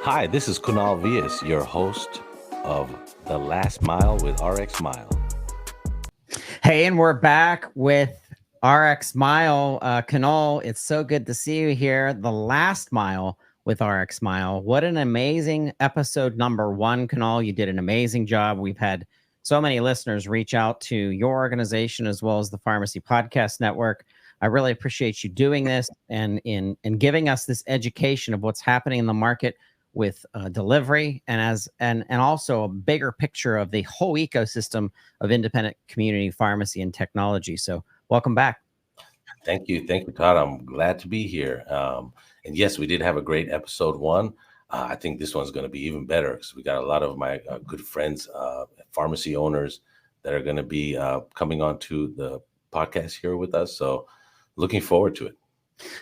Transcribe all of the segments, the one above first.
Hi, this is Kunal Vyas, your host of The Last Mile with RxMile. Hey, and we're back with RxMile. Kunal, it's so good to see you here. The Last Mile with RxMile. What an amazing episode number one, Kunal. You did an amazing job. We've had so many listeners reach out to your organization as well as the Pharmacy Podcast Network. I really appreciate you doing this and in giving us this education of what's happening in the market with delivery and also a bigger picture of the whole ecosystem of independent community pharmacy and technology. So welcome back. Thank you, Todd. I'm glad to be here. And yes, we did have a great episode one. I think this one's going to be even better because we got a lot of my good friends, pharmacy owners, that are going to be coming onto the podcast here with us. So looking forward to it.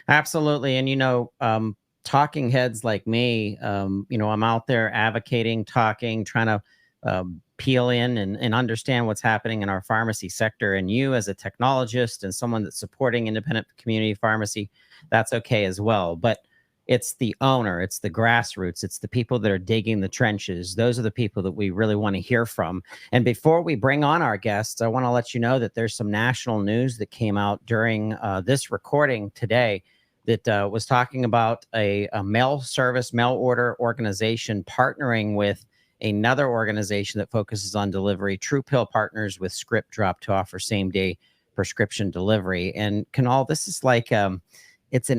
Absolutely. And, talking heads like me, I'm out there advocating, talking, trying to peel in and understand what's happening in our pharmacy sector. And you, as a technologist and someone that's supporting independent community pharmacy, that's okay as well. But it's the owner, it's the grassroots, it's the people that are digging the trenches. Those are the people that we really want to hear from. And before we bring on our guests, I want to let you know that there's some national news that came out during this recording today that was talking about a mail order organization partnering with another organization that focuses on delivery, True Pill Partners with Script Drop to offer same-day prescription delivery. And Kunal, this is like, it's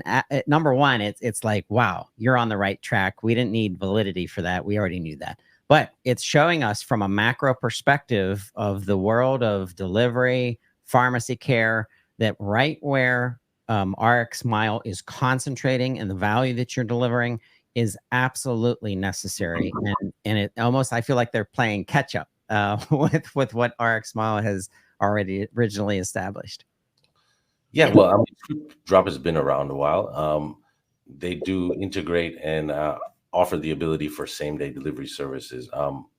number one, it's like, wow, you're on the right track. We didn't need validity for that. We already knew that. But it's showing us from a macro perspective of the world of delivery, pharmacy care, that right where RxMile is concentrating and the value that you're delivering is absolutely necessary. And it almost, I feel like they're playing catch up with what RxMile has already originally established. Yeah, well, I mean, Script Drop has been around a while. They do integrate and offer the ability for same-day delivery services.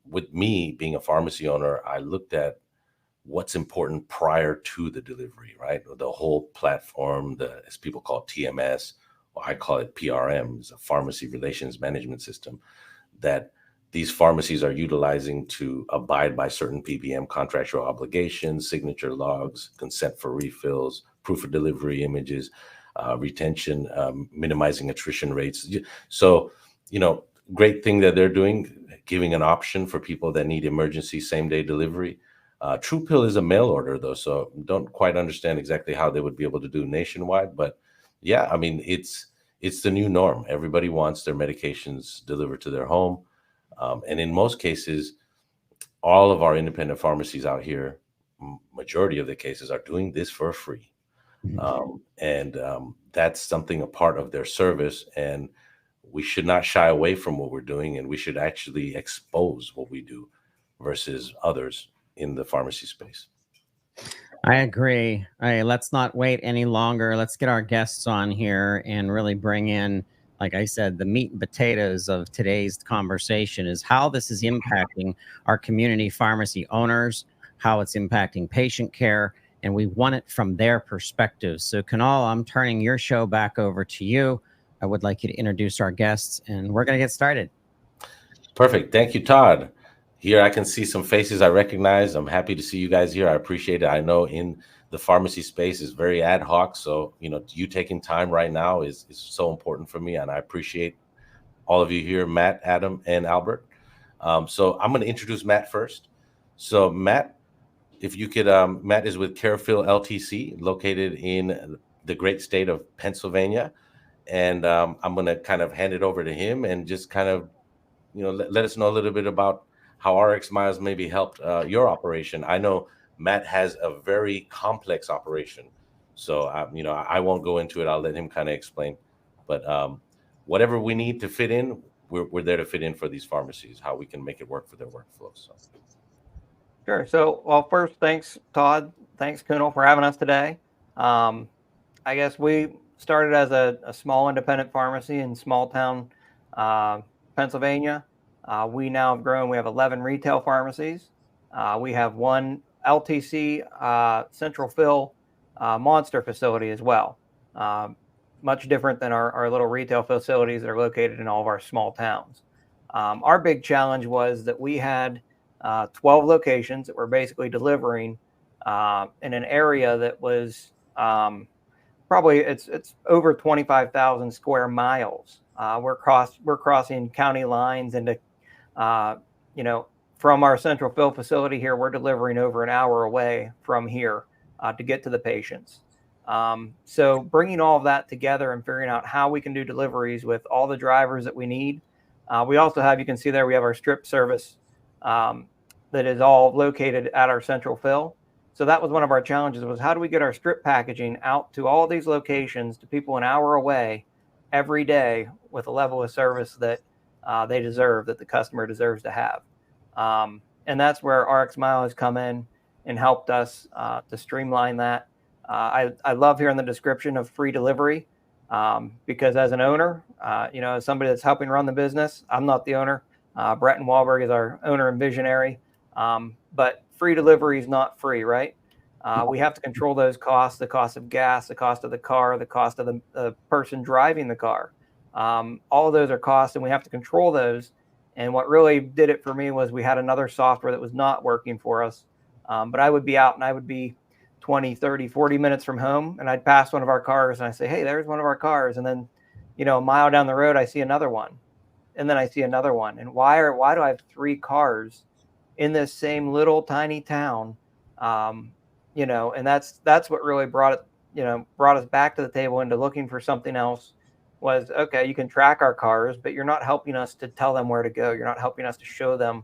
With me being a pharmacy owner, I looked at what's important prior to the delivery, right? The whole platform, as people call it, TMS, or I call it PRM, is a pharmacy relations management system that these pharmacies are utilizing to abide by certain PBM contractual obligations, signature logs, consent for refills, proof of delivery images, retention, minimizing attrition rates. So, great thing that they're doing, giving an option for people that need emergency same-day delivery. True Pill is a mail order, though, so don't quite understand exactly how they would be able to do nationwide. But yeah, I mean, it's the new norm. Everybody wants their medications delivered to their home. And in most cases, all of our independent pharmacies out here, majority of the cases, are doing this for free. And that's something, a part of their service. And we should not shy away from what we're doing, and we should actually expose what we do versus others in the pharmacy space. I agree. All right, let's not wait any longer. Let's get our guests on here and really bring in, like I said, the meat and potatoes of today's conversation is how this is impacting our community pharmacy owners, how it's impacting patient care, and we want it from their perspective. So, Kunal, I'm turning your show back over to you. I would like you to introduce our guests, and we're going to get started. Perfect. Thank you, Todd. Here I can see some faces I recognize. I'm happy to see you guys here. I appreciate it. I know in the pharmacy space is very ad hoc. So, you taking time right now is so important for me. And I appreciate all of you here, Matt, Adam, and Albert. So I'm going to introduce Matt first. So Matt, if you could, Matt is with Carefill LTC, located in the great state of Pennsylvania. And I'm going to kind of hand it over to him and just kind of, let us know a little bit about how RX Miles maybe helped your operation. I know Matt has a very complex operation, so I won't go into it. I'll let him kind of explain. But whatever we need to fit in, we're there to fit in for these pharmacies, how we can make it work for their workflow. So. Sure. So, well, first, thanks, Todd. Thanks, Kunal, for having us today. I guess we started as a small independent pharmacy in small town Pennsylvania. We now have grown. We have 11 retail pharmacies. We have one LTC central fill monster facility as well. Much different than our little retail facilities that are located in all of our small towns. Our big challenge was that we had 12 locations that were basically delivering in an area that was probably it's over 25,000 square miles. We're crossing county lines into from our central fill facility here, we're delivering over an hour away from here to get to the patients. So bringing all of that together and figuring out how we can do deliveries with all the drivers that we need. We also have, you can see there, we have our strip service that is all located at our central fill. So that was one of our challenges, was how do we get our strip packaging out to all these locations to people an hour away every day with a level of service that they deserve, that the customer deserves to have. And that's where RxMile has come in and helped us to streamline that. I love hearing the description of free delivery because as an owner, as somebody that's helping run the business, I'm not the owner. Brett and Walberg is our owner and visionary. But free delivery is not free, right? We have to control those costs, the cost of gas, the cost of the car, the cost of the person driving the car. All of those are costs, and we have to control those. And what really did it for me was we had another software that was not working for us. But I would be out and I would be 20, 30, 40 minutes from home, and I'd pass one of our cars and I say, hey, there's one of our cars. And then, a mile down the road, I see another one. And then I see another one. And why do I have 3 cars in this same little tiny town? And that's what really brought us back to the table into looking for something else. Was, okay, you can track our cars, but you're not helping us to tell them where to go. You're not helping us to show them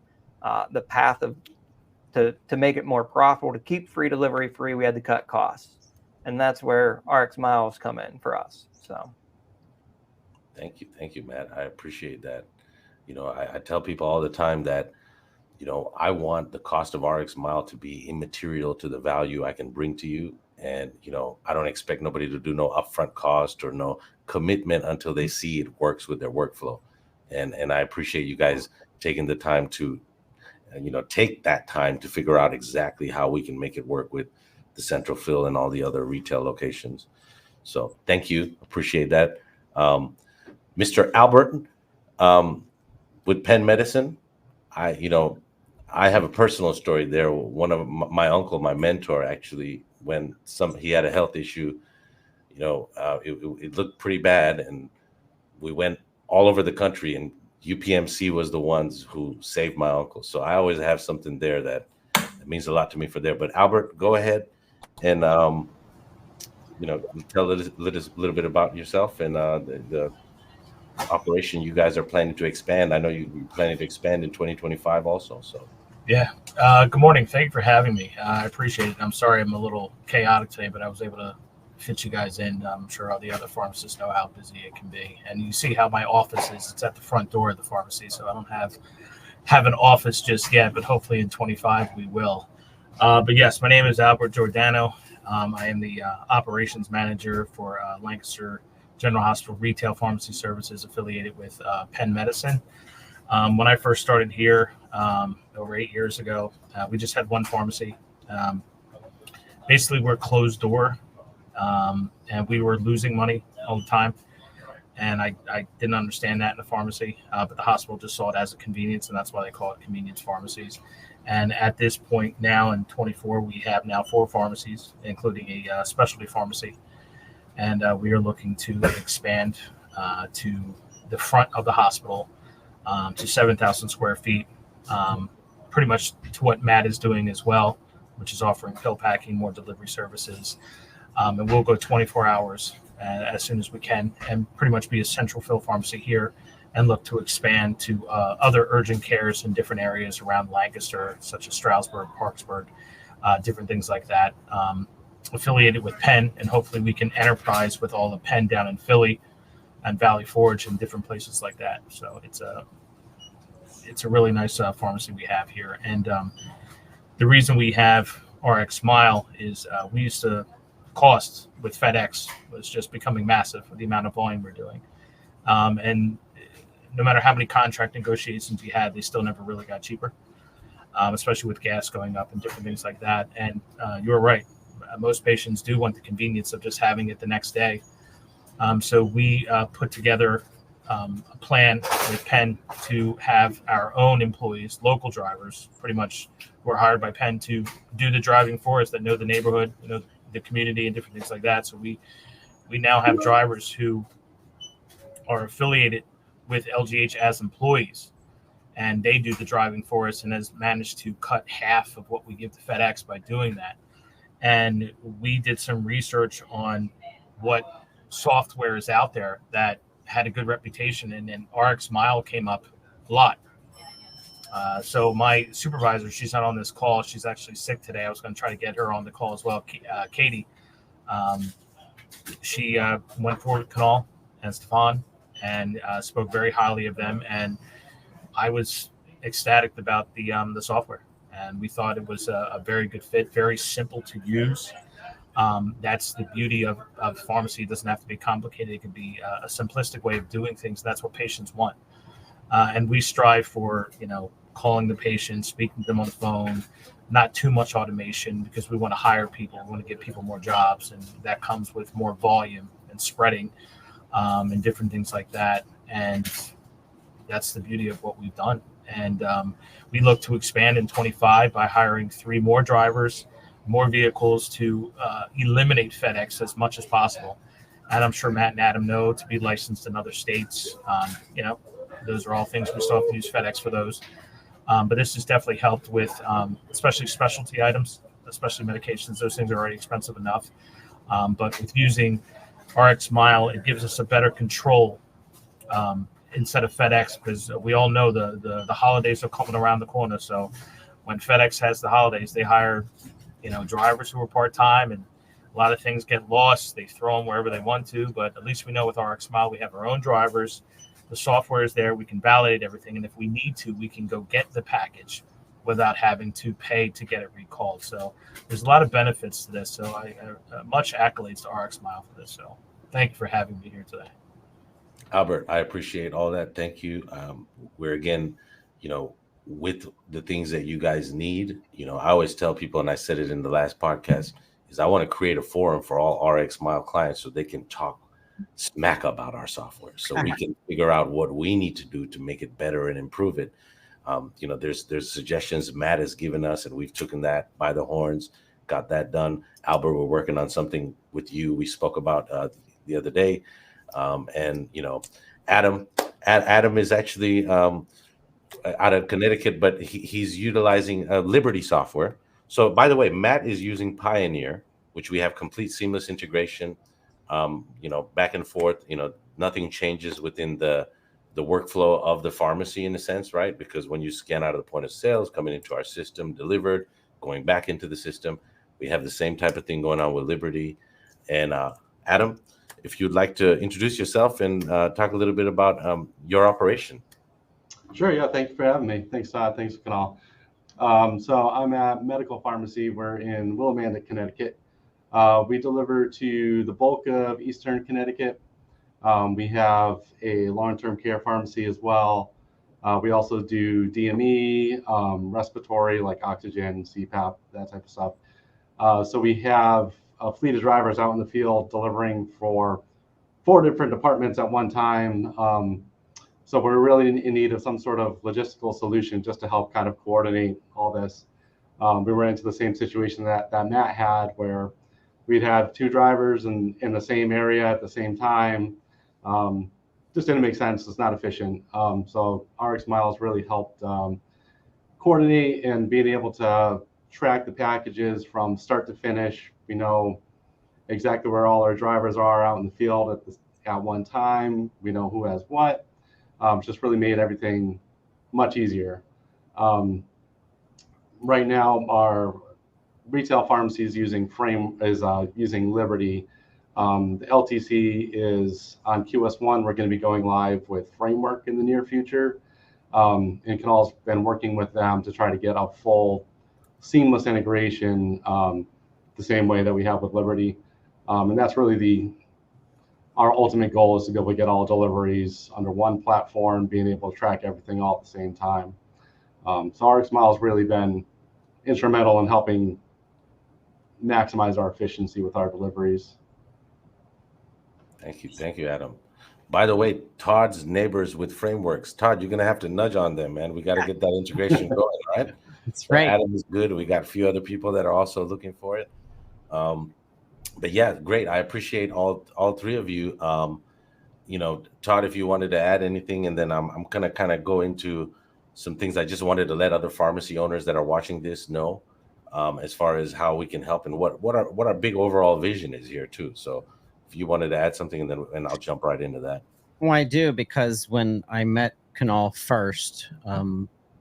the path to make it more profitable. To keep free delivery free, we had to cut costs. And that's where RxMiles come in for us. So Thank you, Matt. I appreciate that. I tell people all the time that, I want the cost of RxMile to be immaterial to the value I can bring to you. And, I don't expect nobody to do no upfront cost or no commitment until they see it works with their workflow. And I appreciate you guys taking the time to, take that time to figure out exactly how we can make it work with the central fill and all the other retail locations. So thank you. Appreciate that. Mr. Albert, with Penn Medicine, I have a personal story there. One of my uncle, my mentor, actually, when he had a health issue, it looked pretty bad, and we went all over the country, and UPMC was the ones who saved my uncle. So I always have something there that means a lot to me for there. But Albert, go ahead and tell us a little bit about yourself and the operation you guys are planning to expand. I know you're planning to expand in 2025 also. So yeah. Good morning. Thank you for having me. I appreciate it. I'm sorry I'm a little chaotic today, but I was able to fit you guys in. I'm sure all the other pharmacists know how busy it can be. And you see how my office is. It's at the front door of the pharmacy, so I don't have an office just yet, but hopefully in 25 we will. But yes, my name is Albert Giordano. I am the operations manager for Lancaster General Hospital Retail Pharmacy Services affiliated with Penn Medicine. When I first started here over 8 years ago, we just had one pharmacy. Basically, we're closed door, and we were losing money all the time. And I didn't understand that in the pharmacy, but the hospital just saw it as a convenience, and that's why they call it convenience pharmacies. And at this point now in 24, we have now 4 pharmacies, including a specialty pharmacy. And we are looking to expand to the front of the hospital to 7,000 square feet, pretty much to what Matt is doing as well, which is offering pill packing, more delivery services. And we'll go 24 hours as soon as we can, and pretty much be a central fill pharmacy here, and look to expand to other urgent cares in different areas around Lancaster, such as Stroudsburg, Parksburg, different things like that. Affiliated with Penn, and hopefully we can enterprise with all the Penn down in Philly and Valley Forge and different places like that. So it's a really nice pharmacy we have here. And the reason we have RxMile is we used to cost with FedEx was just becoming massive with the amount of volume we're doing. And no matter how many contract negotiations we had, they still never really got cheaper, especially with gas going up and different things like that. And you're right. Most patients do want the convenience of just having it the next day. So we put together a plan with Penn to have our own employees, local drivers, pretty much who are hired by Penn to do the driving for us, that know the neighborhood, the community and different things like that. So we now have drivers who are affiliated with LGH as employees, and they do the driving for us, and has managed to cut half of what we give to FedEx by doing that. And we did some research on what software is out there that had a good reputation, and then RxMile came up a lot. So my supervisor, she's not on this call. She's actually sick today. I was going to try to get her on the call as well. Katie, she went forward with Kunal and Stefan and spoke very highly of them. And I was ecstatic about the software. And we thought it was a very good fit, very simple to use. That's the beauty of pharmacy. It doesn't have to be complicated. It can be a simplistic way of doing things. That's what patients want. And we strive for, calling the patient, speaking to them on the phone, not too much automation, because we want to hire people. We want to give people more jobs, and that comes with more volume and spreading and different things like that. And that's the beauty of what we've done. And we look to expand in 25 by hiring 3 more drivers, more vehicles to eliminate FedEx as much as possible. And I'm sure Matt and Adam know, to be licensed in other states, those are all things we still have to use FedEx for those. But this has definitely helped with, especially specialty items, especially medications. Those things are already expensive enough. But with using RxMile, it gives us a better control instead of FedEx, because we all know the holidays are coming around the corner. So when FedEx has the holidays, they hire, drivers who are part-time, and a lot of things get lost. They throw them wherever they want to, but at least we know with RxMile, we have our own drivers. The software is there. We can validate everything. And if we need to, we can go get the package without having to pay to get it recalled. So there's a lot of benefits to this. So I much accolades to RxMile for this. So thank you for having me here today. Albert, I appreciate all that. Thank you. We're again, with the things that you guys need, I always tell people, and I said it in the last podcast, is I want to create a forum for all RxMile clients so they can talk smack about our software, so we can figure out what we need to do to make it better and improve it. There's suggestions Matt has given us, and we've taken that by the horns, got that done. Albert, we're working on something with you we spoke about the other day. And Adam is actually out of Connecticut, but he's utilizing Liberty software. So by the way, Matt is using Pioneer, which we have complete seamless integration, back and forth. Nothing changes within the workflow of the pharmacy in a sense, right? Because when you scan out of the point of sales, coming into our system, delivered, going back into the system, we have the same type of thing going on with Liberty. And Adam, if you'd like to introduce yourself and talk a little bit about your operation. Sure, yeah, thank you for having me. Thanks, Todd. Thanks, Kunal. So I'm at Medical Pharmacy. We're in Willimantic, Connecticut. We deliver to the bulk of Eastern Connecticut. We have a long-term care pharmacy as well. We also do DME, respiratory, like oxygen, CPAP, that type of stuff. So we have a fleet of drivers out in the field delivering for 4 different departments at one time. So we're really in need of some sort of logistical solution just to help kind of coordinate all this. We ran into the same situation that Matt had, where we'd have 2 drivers in the same area at the same time. Just didn't make sense. It's not efficient. So RxMile has really helped coordinate and being able to track the packages from start to finish. We know exactly where all our drivers are out in the field at one time. We know who has what. Just really made everything much easier. Right now, our retail pharmacy is using Liberty. The LTC is on QS1. We're going to be going live with Framework in the near future. And Kunal's been working with them to try to get a full seamless integration the same way that we have with Liberty. And that's really our ultimate goal, is to be able to get all deliveries under one platform, being able to track everything all at the same time. So RxMile has really been instrumental in helping maximize our efficiency with our deliveries. Thank you, Adam. By the way, Todd's neighbors with frameworks. Todd, you're gonna have to nudge on them, man. We got to get that integration going, right? That's So right. Adam is good. We got a few other people that are also looking for it. But yeah, great. I appreciate all three of you. Todd, if you wanted to add anything, and then I'm gonna kind of go into some things I just wanted to let other pharmacy owners that are watching this know, as far as how we can help and what our big overall vision is here too. So if you wanted to add something, and I'll jump right into that. Well, I do, because when I met Kunal first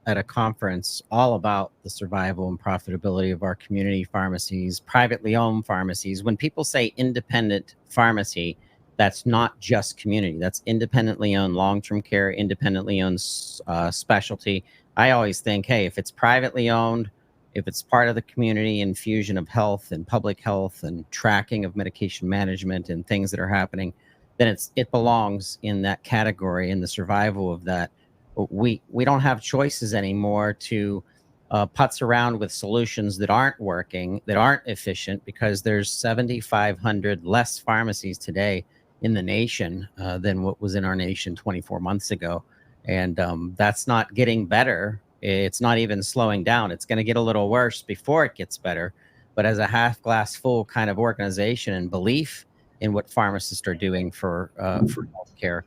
at a conference all about the survival and profitability of our community pharmacies, privately owned pharmacies, when people say independent pharmacy, that's not just community. That's independently owned long-term care, independently owned specialty. I always think, hey, if it's privately owned, if it's part of the community infusion of health and public health and tracking of medication management and things that are happening, then it belongs in that category, in the survival of that. We don't have choices anymore to putz around with solutions that aren't working, that aren't efficient, because there's 7,500 less pharmacies today in the nation than what was in our nation 24 months ago. And that's not getting better. It's not even slowing down. It's going to get a little worse before it gets better. But as a half glass full kind of organization and belief in what pharmacists are doing for healthcare,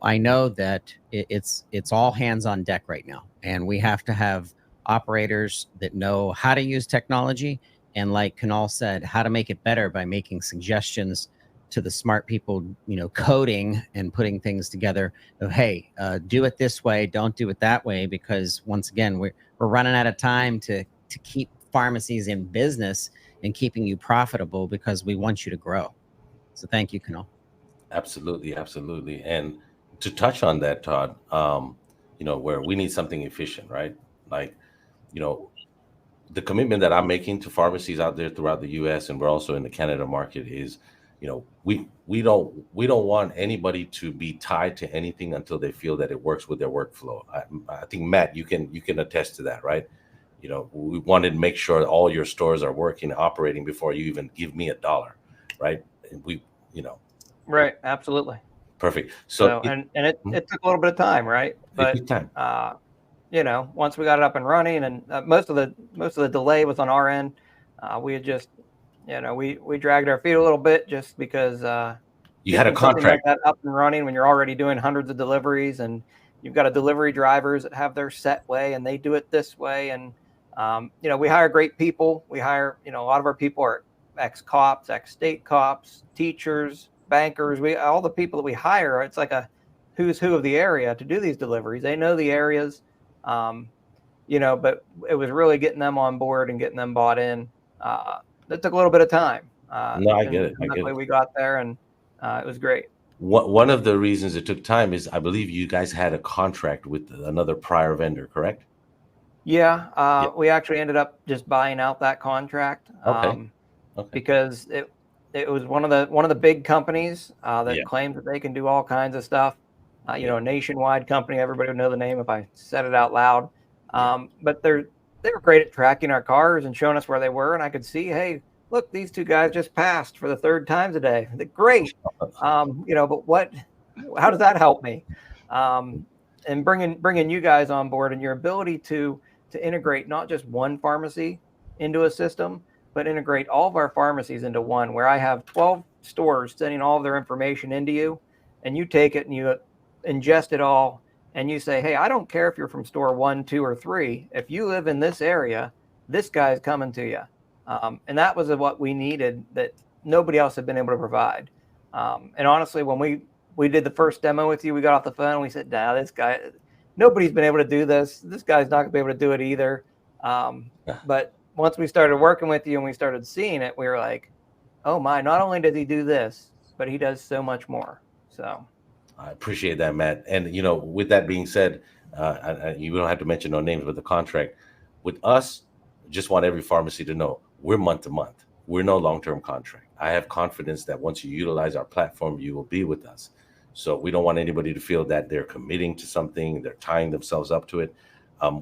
I know that it's all hands on deck right now. And we have to have operators that know how to use technology. And like Kunal said, how to make it better by making suggestions to the smart people, coding and putting things together of, hey, do it this way, don't do it that way, because once again, we're running out of time to keep pharmacies in business and keeping you profitable, because we want you to grow. So thank you, Kunal. Absolutely. And to touch on that, Todd, where we need something efficient, right? Like, the commitment that I'm making to pharmacies out there throughout the U.S. and we're also in the Canada market is, we don't want anybody to be tied to anything until they feel that it works with their workflow. I think Matt, you can attest to that, right? We wanted to make sure all your stores are working, operating before you even give me $1, right? And Right, absolutely. Perfect. It took a little bit of time, right? But it took time. Once we got it up and running, and most of the delay was on our end. We had just, we dragged our feet a little bit just because you had a contract like that up and running when you're already doing hundreds of deliveries, and you've got a delivery drivers that have their set way and they do it this way. And we hire great people. We hire, a lot of our people are ex-cops, ex-state cops, teachers, bankers. All the people that we hire, it's like a who's who of the area to do these deliveries. They know the areas, but it was really getting them on board and getting them bought in. That took a little bit of time. No, I get it. Luckily we got there, and it was great. One of the reasons it took time is I believe you guys had a contract with another prior vendor, correct? Yeah, we actually ended up just buying out that contract. Okay. Because it was one of the big companies that claims that they can do all kinds of stuff. A nationwide company. Everybody would know the name if I said it out loud. But they were great at tracking our cars and showing us where they were, and I could see, hey, look, these two guys just passed for the third time today. Great. But how does that help me? And bringing you guys on board, and your ability to integrate not just one pharmacy into a system, but integrate all of our pharmacies into one, where I have 12 stores sending all of their information into you, and you take it and you ingest it all, and you say, hey, I don't care if you're from store 1, 2, or 3. If you live in this area, this guy's coming to you. And that was what we needed that nobody else had been able to provide. And honestly, when we did the first demo with you, we got off the phone and we said, nah, this guy, nobody's been able to do this. This guy's not gonna be able to do it either. But once we started working with you and we started seeing it, we were like, oh my, not only does he do this, but he does so much more. So I appreciate that, Matt. And with that being said, you don't have to mention no names, but the contract with us, just want every pharmacy to know we're month to month. We're no long-term contract. I have confidence that once you utilize our platform, you will be with us. So we don't want anybody to feel that they're committing to something, they're tying themselves up to it.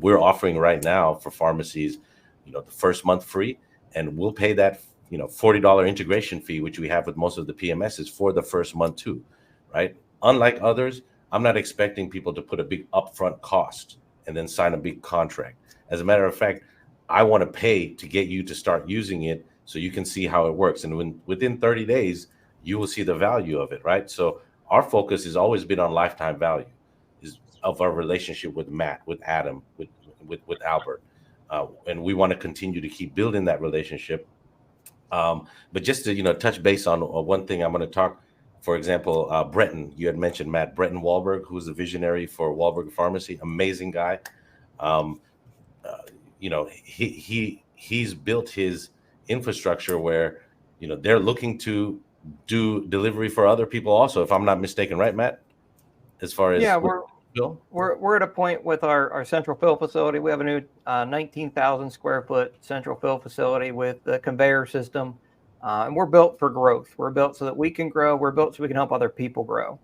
We're offering right now for pharmacies, the first month free, and we'll pay that, $40 integration fee, which we have with most of the PMSs for the first month too, right? unlike others, I'm not expecting people to put a big upfront cost and then sign a big contract. As a matter of fact, I want to pay to get you to start using it so you can see how it works. And within 30 days, you will see the value of it, right? So our focus has always been on lifetime value is of our relationship with Matt, with Adam, with Albert. And we want to continue to keep building that relationship. But just to, touch base on one thing I'm going to talk, for example, Breton, you had mentioned Breton Walberg, who's the visionary for Walberg Pharmacy, amazing guy. Um, he's built his infrastructure where, they're looking to do delivery for other people also, if I'm not mistaken, right, Matt? As far as Yeah, we're at a point with our central fill facility. We have a new 19,000 square foot central fill facility with the conveyor system. And we're built for growth. We're built so that we can grow. We're built so we can help other people grow.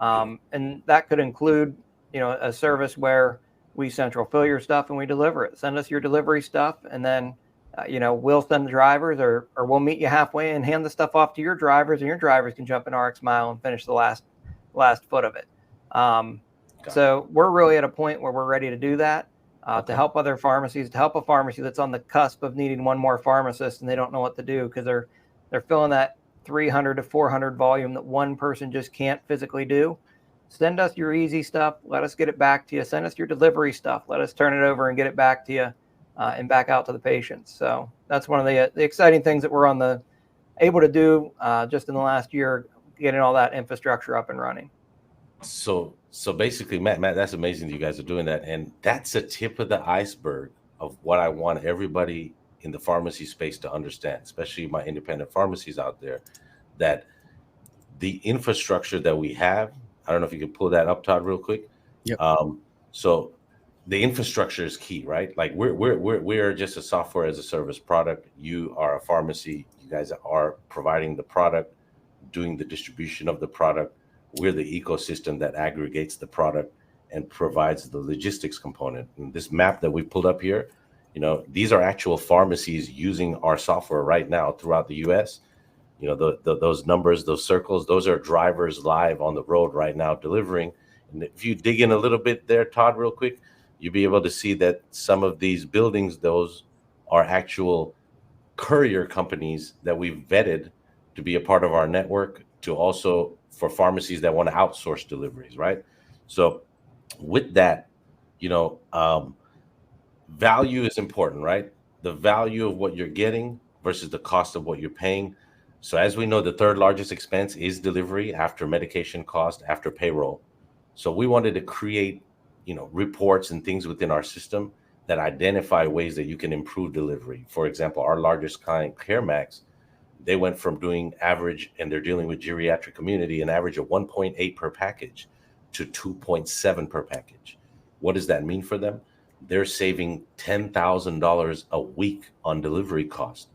And that could include, a service where we central fill your stuff and we deliver it. Send us your delivery stuff, and then, we'll send the drivers or we'll meet you halfway and hand the stuff off to your drivers, and your drivers can jump in RxMile and finish the last foot of it. So we're really at a point where we're ready to do that, to help other pharmacies, to help a pharmacy that's on the cusp of needing one more pharmacist and they don't know what to do because they're filling that 300 to 400 volume that one person just can't physically do. Send us your easy stuff. Let us get it back to you. Send us your delivery stuff. Let us turn it over and get it back to you and back out to the patients. So that's one of the exciting things that we're able to do just in the last year, getting all that infrastructure up and running. So basically, Matt, that's amazing that you guys are doing that. And that's a tip of the iceberg of what I want everybody in the pharmacy space to understand, especially my independent pharmacies out there, that the infrastructure that we have, I don't know if you can pull that up, Todd, real quick. Yep. So the infrastructure is key, right? Like we're just a software as a service product. You are a pharmacy. You guys are providing the product, doing the distribution of the product. We're the ecosystem that aggregates the product and provides the logistics component. And this map that we pulled up here, these are actual pharmacies using our software right now throughout the U.S. Those numbers, those circles, those are drivers live on the road right now delivering. And if you dig in a little bit there, Todd, real quick, you'll be able to see that some of these buildings, those are actual courier companies that we've vetted to be a part of our network, to also for pharmacies that want to outsource deliveries, right? So with that, value is important, right? The value of what you're getting versus the cost of what you're paying. So as we know, the third largest expense is delivery after medication cost, after payroll. So we wanted to create, reports and things within our system that identify ways that you can improve delivery. For example, our largest client, CareMax, they went from doing average, and they're dealing with geriatric community, an average of 1.8 per package to 2.7 per package. What does that mean for them? They're saving $10,000 a week on delivery costs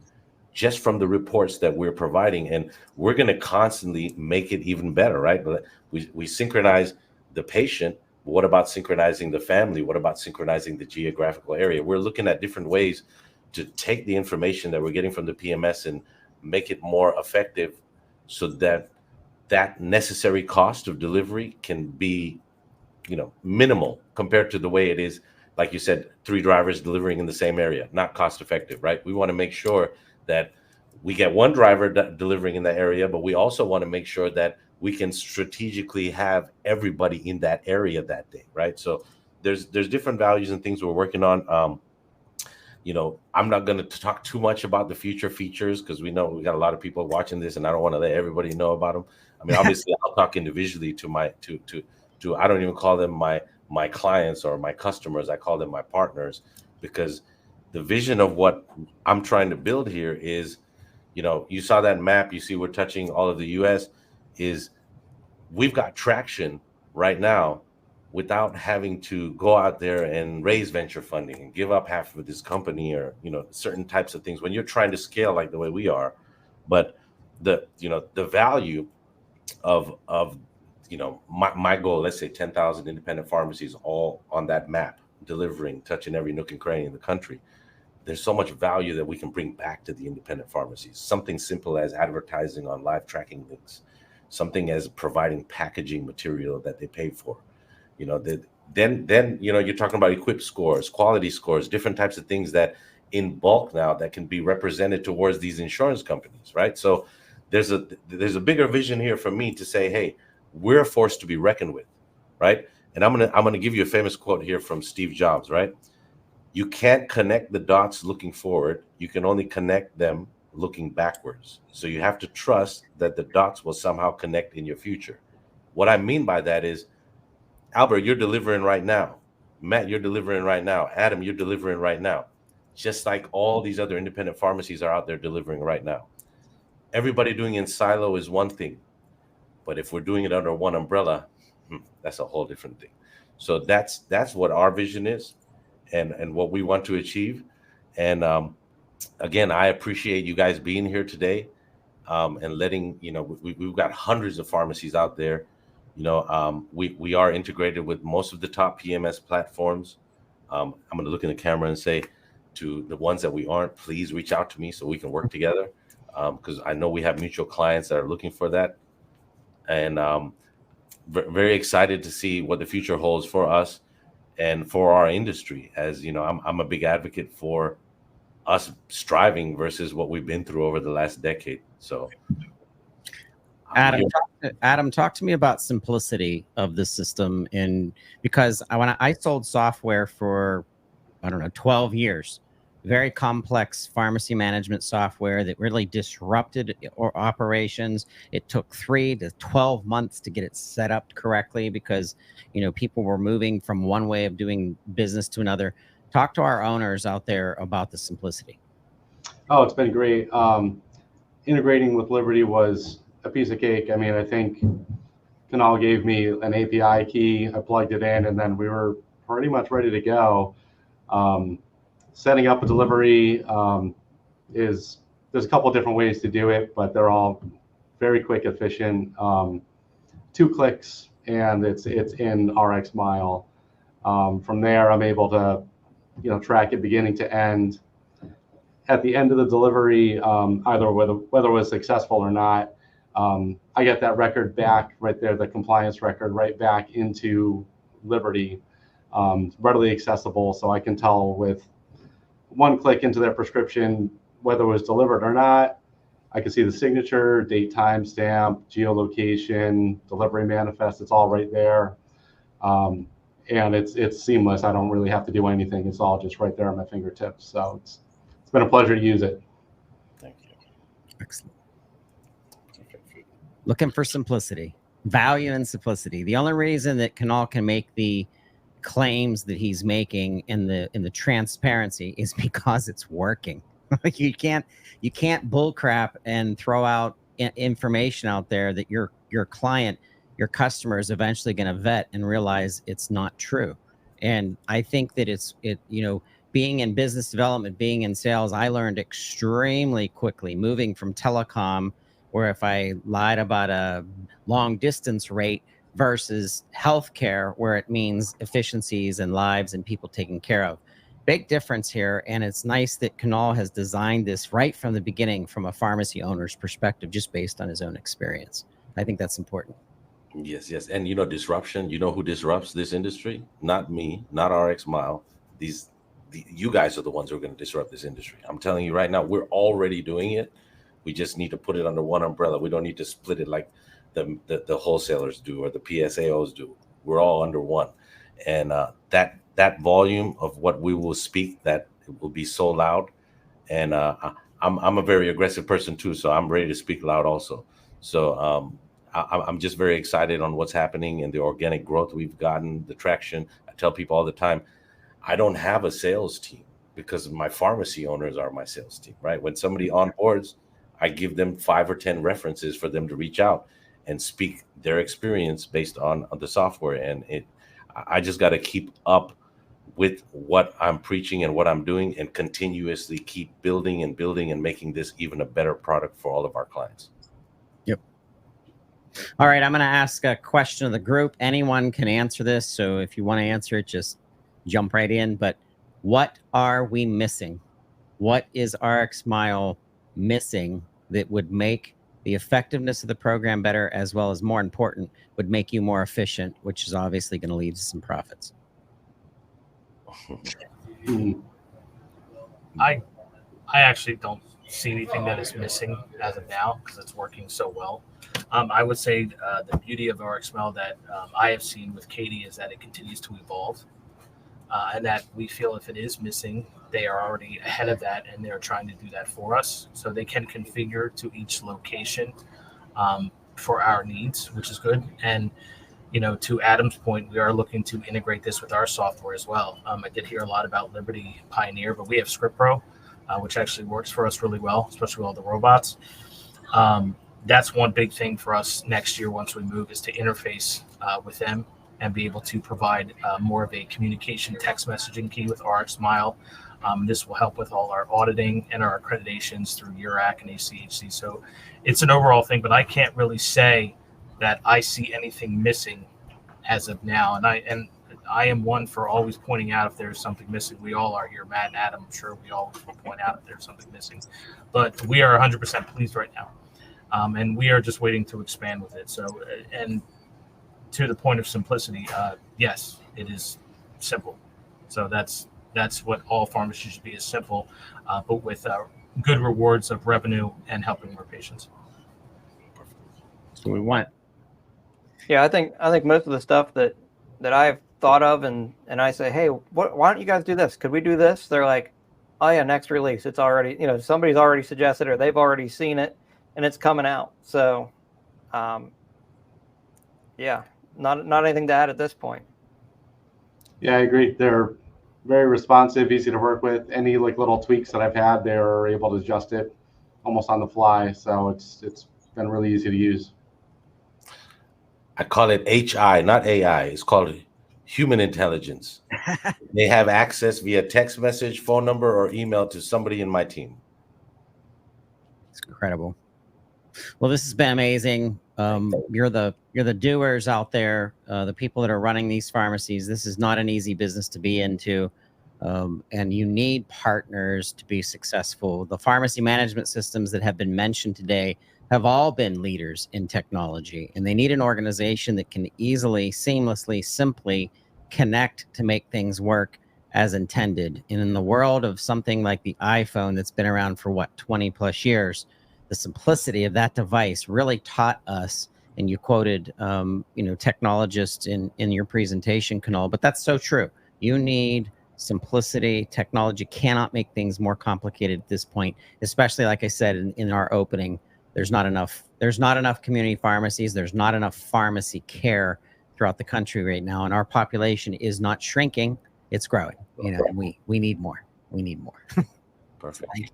just from the reports that we're providing. And we're going to constantly make it even better, right? We synchronize the patient. But what about synchronizing the family? What about synchronizing the geographical area? We're looking at different ways to take the information that we're getting from the PMS and make it more effective so that that necessary cost of delivery can be, minimal compared to the way it is, like you said, 3 drivers delivering in the same area, not cost effective, right? We want to make sure that we get one driver delivering in that area, but we also want to make sure that we can strategically have everybody in that area that day, right? So there's different values and things we're working on. I'm not going to talk too much about the future features because we know we got a lot of people watching this, and I don't want to let everybody know about them. I mean, obviously, I'll talk individually to I don't even call them my clients or my customers. I call them my partners, because the vision of what I'm trying to build here is, you saw that map. You see, we're touching all of the U.S. is we've got traction right now without having to go out there and raise venture funding and give up half of this company or, certain types of things when you're trying to scale like the way we are. But the value of my goal, let's say 10,000 independent pharmacies all on that map, delivering, touching every nook and cranny in the country. There's so much value that we can bring back to the independent pharmacies. Something simple as advertising on live tracking links. something as providing packaging material that they pay for. Then you're talking about equip scores, quality scores, different types of things that in bulk now that can be represented towards these insurance companies, right? So there's a bigger vision here for me to say, hey, we're a force to be reckoned with, right? And I'm gonna give you a famous quote here from Steve Jobs, right? You can't connect the dots looking forward. You can only connect them looking backwards. So you have to trust that the dots will somehow connect in your future. What I mean by that is, Albert, you're delivering right now. Matt, you're delivering right now. Adam, you're delivering right now. Just like all these other independent pharmacies are out there delivering right now. Everybody doing in silo is one thing, but if we're doing it under one umbrella, that's a whole different thing. So that's what our vision is, and what we want to achieve. And again, I appreciate you guys being here today, and letting we've got hundreds of pharmacies out there. We are integrated with most of the top PMS platforms. I'm going to look in the camera and say, to the ones that we aren't, please reach out to me so we can work together, because I know we have mutual clients that are looking for that. And very excited to see what the future holds for us and for our industry. As you know, I'm a big advocate for us striving versus what we've been through over the last decade. So Adam, talk to me about simplicity of the system. And because when I sold software for, 12 years, very complex pharmacy management software that really disrupted operations. It took 3 to 12 months to get it set up correctly because, people were moving from one way of doing business to another. Talk to our owners out there about the simplicity. Oh, it's been great. Integrating with Liberty was a piece of cake. I mean, I think Kunal gave me an API key. I plugged it in, and then we were pretty much ready to go. Setting up a delivery there's a couple of different ways to do it, but they're all very quick, efficient. 2 clicks, and it's in RxMile. From there, I'm able to track it beginning to end. At the end of the delivery, either whether it was successful or not, I get that record back right there, the compliance record right back into Liberty, readily accessible, so I can tell with 1 click into their prescription whether it was delivered or not. I can see the signature, date, time stamp, geolocation, delivery manifest. It's all right there, and it's seamless. I don't really have to do anything. It's all just right there at my fingertips. So it's been a pleasure to use it. Thank you. Excellent. Looking for simplicity, value, and simplicity. The only reason that Kunal can make the claims that he's making in the transparency is because it's working. Like you can't bullcrap and throw out information out there that your client, your customer is eventually going to vet and realize it's not true. And I think that being in business development, being in sales, I learned extremely quickly, moving from telecom, where if I lied about a long distance rate, versus healthcare, where it means efficiencies and lives and people taken care of. Big difference here. And it's nice that Kunal has designed this right from the beginning from a pharmacy owner's perspective, just based on his own experience. I think that's important. Yes. And disruption, who disrupts this industry? Not me, not RxMile. You guys are the ones who are going to disrupt this industry. I'm telling you right now, we're already doing it. We just need to put it under one umbrella. We don't need to split it like the wholesalers do or the PSAOs do. We're all under one. And that volume of what we will speak, that it will be so loud. And I'm a very aggressive person too, so I'm ready to speak loud also. So I'm just very excited on what's happening and the organic growth we've gotten, the traction. I tell people all the time, I don't have a sales team because my pharmacy owners are my sales team, right? When somebody onboards, I give them 5 or 10 references for them to reach out and speak their experience based on the software. And I just got to keep up with what I'm preaching and what I'm doing, and continuously keep building and making this even a better product for all of our clients. Yep. All right, I'm going to ask a question of the group. Anyone can answer this, so if you want to answer it, just jump right in. But what are we missing? What is RxMile missing that would make the effectiveness of the program better, as well as, more important, would make you more efficient, which is obviously going to lead to some profits. I actually don't see anything that is missing as of now because it's working so well. I would say the beauty of RxMile that I have seen with Katie is that it continues to evolve, and that we feel if it is missing, they are already ahead of that, and they're trying to do that for us. So they can configure to each location for our needs, which is good. And to Adam's point, we are looking to integrate this with our software as well. I did hear a lot about Liberty Pioneer, but we have Script Pro, which actually works for us really well, especially with all the robots. That's one big thing for us next year once we move, is to interface with them and be able to provide more of a communication text messaging key with RxMile. This will help with all our auditing and our accreditations through URAC and ACHC. So it's an overall thing, but I can't really say that I see anything missing as of now. And I am one for always pointing out if there's something missing. We all are here, Matt and Adam. I'm sure we all will point out if there's something missing. But we are 100% pleased right now. And we are just waiting to expand with it. So, and to the point of simplicity, yes, it is simple. So that's what all pharmacies should be, is simple, but with good rewards of revenue and helping more patients. That's what we want. Yeah, I think most of the stuff that I've thought of and I say, hey, why don't you guys do this? Could we do this? They're like, oh yeah, next release. It's already, somebody's already suggested, or they've already seen it and it's coming out. So, yeah, not anything to add at this point. Yeah, I agree. They're very responsive, easy to work with. Any little tweaks that I've had, they're able to adjust it almost on the fly. So it's been really easy to use. I call it HI, not AI. It's called human intelligence. They have access via text message, phone number, or email to somebody in my team. It's incredible. Well, this has been amazing. You're the doers out there, the people that are running these pharmacies. This is not an easy business to be into, and you need partners to be successful. The pharmacy management systems that have been mentioned today have all been leaders in technology, and they need an organization that can easily, seamlessly, simply connect to make things work as intended. And in the world of something like the iPhone that's been around for 20 plus years, the simplicity of that device really taught us, and you quoted technologists in your presentation, Kunal, but that's so true. You need simplicity. Technology cannot make things more complicated at this point, especially, like I said in our opening, there's not enough community pharmacies. There's not enough pharmacy care throughout the country right now. And our population is not shrinking. It's growing, and we need more. We need more. Perfect.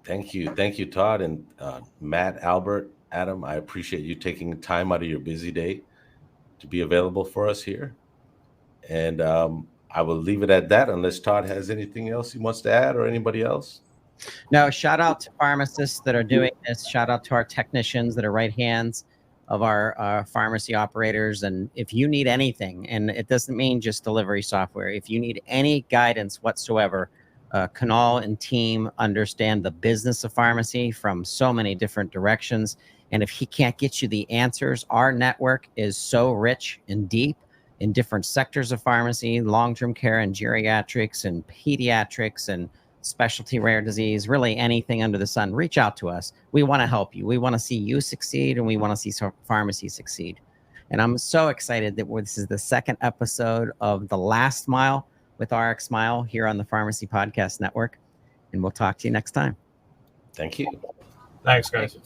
Thank you, Todd, and Matt, Albert, Adam. I appreciate you taking time out of your busy day to be available for us here. And I will leave it at that, unless Todd has anything else he wants to add, or anybody else. No, shout out to pharmacists that are doing this. Shout out to our technicians that are right hands of our pharmacy operators. And if you need anything, and it doesn't mean just delivery software, if you need any guidance whatsoever, Kunal and team understand the business of pharmacy from so many different directions. And if he can't get you the answers, our network is so rich and deep in different sectors of pharmacy, long-term care and geriatrics and pediatrics and specialty rare disease, really anything under the sun. Reach out to us. We want to help you. We want to see you succeed, and we want to see pharmacy succeed. And I'm so excited that this is the second episode of The Last Mile with RxMile here on the Pharmacy Podcast Network. And we'll talk to you next time. Thank you. Thanks, guys.